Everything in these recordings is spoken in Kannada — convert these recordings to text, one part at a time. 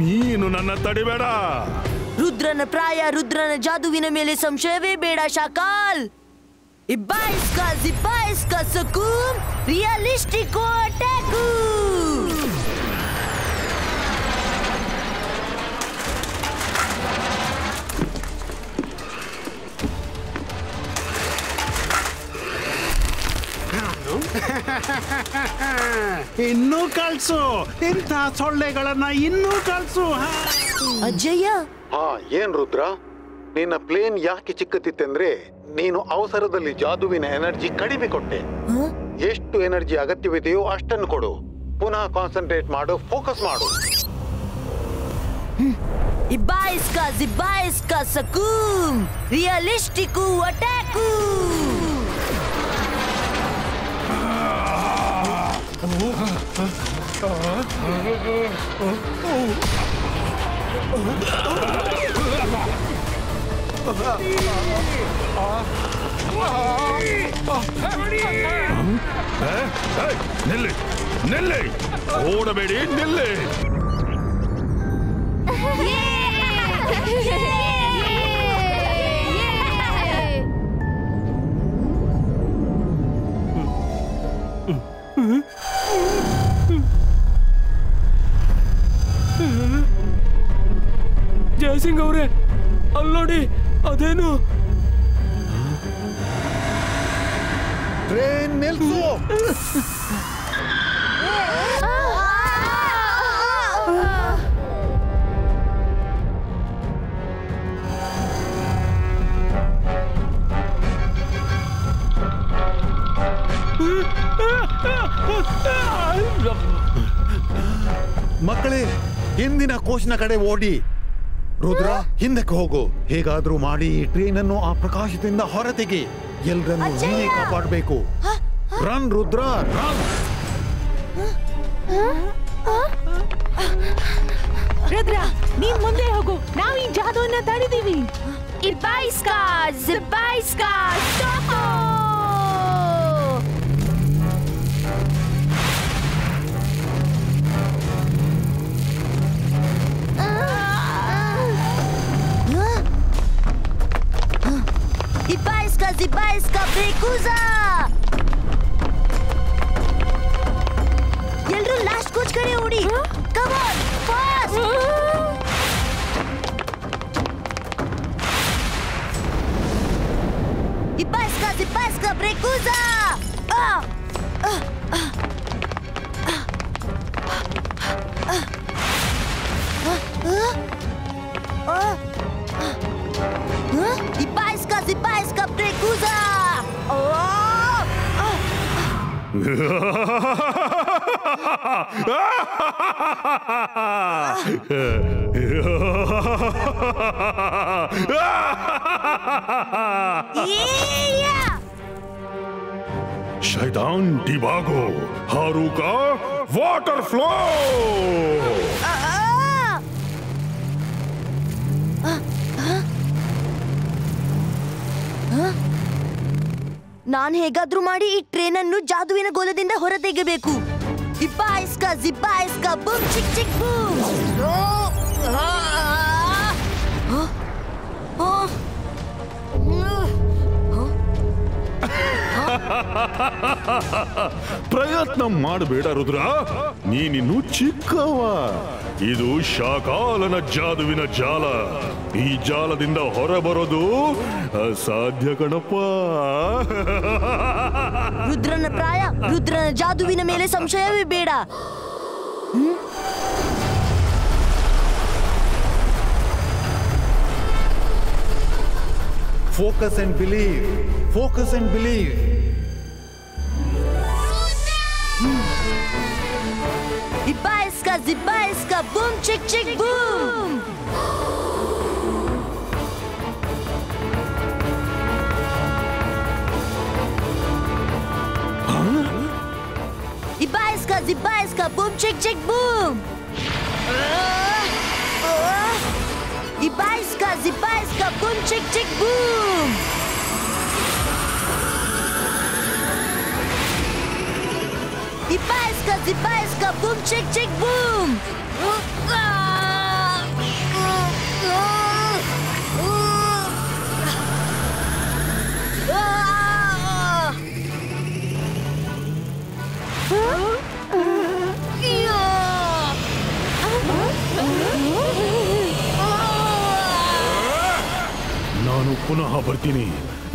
ನೀನು ನನ್ನ ತಡಿಬೇಡ. ರುದ್ರನ ಪ್ರಾಯ, ರುದ್ರನ ಜಾದುವಿನ ಮೇಲೆ ಸಂಶಯವೇ ಬೇಡ ಶಾಕಾಲ್. ಇಬ್ಬಾ ಇಸ್ಕಾ ಸುಕೂಮ್ ರಿಯಲಿಸ್ಟಿಕ್ ಅಟ್ಯಾಕು. ಇನ್ನೂ ಕಳ್ಸು, ಇಂಥ ಸೊಳ್ಳೆಗಳನ್ನ ಇನ್ನೂ ಕಳ್ಸು. ಅಜ್ಜಯ್ಯ, ಏನ್ ರುದ್ರ, ನಿನ್ನ ಪ್ಲೇನ್ ಯಾಕೆ ಚಿಕ್ಕತಿತ್ತಂದ್ರೆ ನೀನು ಅವಸರದಲ್ಲಿ ಜಾದುವಿನ ಎನರ್ಜಿ ಕಡಿಮೆ ಕೊಟ್ಟೆ. ಎಷ್ಟು ಎನರ್ಜಿ ಅಗತ್ಯವಿದೆಯೋ ಅಷ್ಟನ್ನು ಕೊಡು. ಪುನಃ ಕಾನ್ಸಂಟ್ರೇಟ್ ಮಾಡು, ಫೋಕಸ್ ಮಾಡು. ಇಬ್ಬಾ ಇಸ್ಕಾ ಸುಕೂಮ್ ರಿಯಲಿಸ್ಟಿಕ್ ಅಟ್ಯಾಕು. ನಿಲ್ಲಿ, ಓಡಬೇಡಿ, ನಿಲ್ಲಿ. ಜಯಸಿಂಗ್ ಅವರೇ, ಅಲ್ಲೋಡಿ, ಅದೇನು ಟ್ರೈನ್ ನಿಲ್ಸು. ಮಕ್ಕಳೇ, ಹಿಂದಿನ ಕೋಚ್ನ ಕಡೆ ಓಡಿ. ರುದ್ರ, ಹಿಂದಕ್ಕೆ ಹೋಗು. ಹೇಗಾದ್ರೂ ಮಾಡಿ ಈ ಟ್ರೈನ್ ಅನ್ನು ಆ ಪ್ರಕಾಶದಿಂದ ಹೊರತೆಗೆ. ಎಲ್ಲರನ್ನು ನೀನೇ ಕಾಪಾಡಬೇಕು. Run Rudra, run. ರುದ್ರ, ನೀನ್ ಮುಂದೆ ಹೋಗು, ನಾವು ಈ ಜಾದುವನ್ನ ತಡೆದೀವಿ. ಇಬ್ಬಾ ಇಸ್ಕಾ Ibaiska Brekuza. ಎಲ್ರೂ ಲಾಸ್ಟ್ ಕೋಚ್ ಕಡೆ ಓಡಿ. Come on, fast. Ibaiska Brekuza. Ibaiska Brekuza. शैतान डिबागो, हारूका वाटर फ्लो. ನಾನು ಹೇಗಾದ್ರೂ ಮಾಡಿ ಈ ಟ್ರೈನ್ ಅನ್ನು ಜಾದುವಿನ ಗೋಲದಿಂದ ಹೊರತೆಗೆಬೇಕು. ಇಬ್ಬಾ ಇಸ್ಕಾ ಬೂಮ್ ಚಿಕ್ ಚಿಕ್ ಬೂಮ್. ಪ್ರಯತ್ನ ಮಾಡಬೇಡ ರುದ್ರ, ನೀನಿನ್ನು ಚಿಕ್ಕವ. ಇದು ಶಾಕಾಲನ ಜಾದುವಿನ ಜಾಲ. ಈ ಜಾಲದಿಂದ ಹೊರಬರೋದು ಅಸಾಧ್ಯ ಕಣಪ್ಪ. ರುದ್ರನ ಪ್ರಾಯ, ರುದ್ರನ ಜಾದುವಿನ ಮೇಲೆ ಸಂಶಯವೇ ಬೇಡ. Focus and believe. Focus and believe. Ibaiska boom chick chick boom. Ibaiska boom chick chick boom. Ibaiska boom chick chick boom. Ibaiska boom chick chick boom.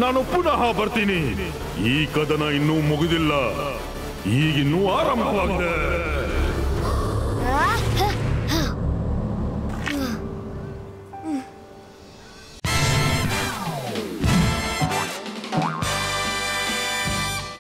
ನಾನು ಪುನಃ ಬರ್ತೀನಿ. ಈ ಕದನ ಇನ್ನೂ ಮುಗಿದಿಲ್ಲ, ಈಗಿನ್ನೂ ಆರಂಭವಾಗಿದೆ.